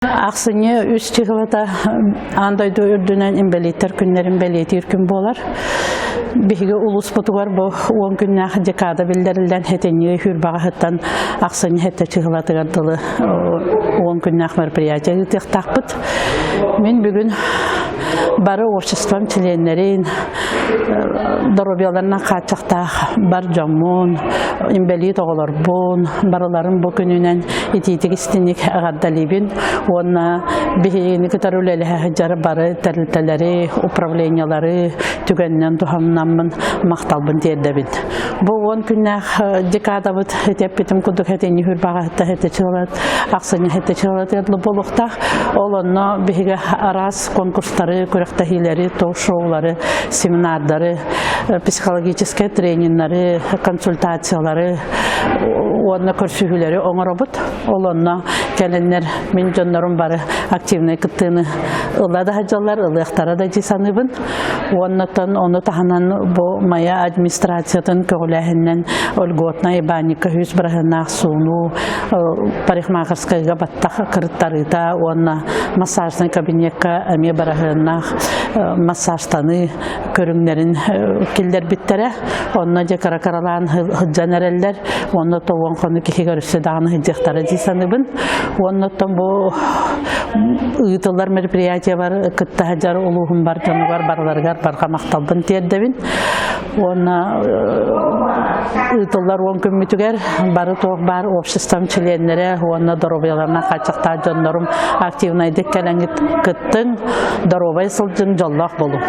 Ақсыне үс чығылата андайды үрдінен имбелеттер күннерін белеті үркін болар. Бігі ұлыс бұтығар бұл 10 күннәқ декада білдерілден хетенге хүрбаға хыттан ақсыне хетті чығылаты ғардылы 10 күннәқ мероприятия тақтақпыт. Мен бүгін бары обществом членерин дорубияларына қатшақтақ бар жамун, имбелет оғылар бұн, барыларын бұл күнінен итетік істінік ғаддалибін. Онна бігені күтар үлелі жары бары тәрілтелері, управлениялары түгеннен тұхамнамын мақталбын дердебін. Бұл 10 күннәқ декада бұд әтеп бітім күдік әтені хүрбаға әтті чылылат, ақсыны әтті чылылат әділі болуқтақ. Ол онна бігі арас конкурстары, көріқтахилері, тоқ-шоулары, семинардары, психологический тренинглары, консультациялары, онна көрсігілері оңыр обыд. Ол онна кәлінлер мен жонларым бары активный кыттыны ылада хаджалар, ылықтары да жисаныбын. Оннатан, оны таханан бұл мая администрациятын көгіләхіннен ольготна ибаника хүз бірағынақ суыну, парикмахерскайға баттақ кырыттарыда, онна массажный кабинетка әме бірағынақ массажтаны көріңлерін келдер біттері. Онна же каракаралан хыджан әрелдер, онна тоуан қоны кеке көрісі дағыны хыджақтары жисаныбын. Оннаттан бұл ұйтылар мероприятия бар, кытта хаджар ұлығын бар, жануар барларғар барға мақталбын тердебін. Онна ұйтылар 10 күн мүтігер, бары тоқ бар обществом членері, онна дорубияларына қачықта жонларым активнайды кәләңгіт кыттың, дорубай сылжын жоллақ болу.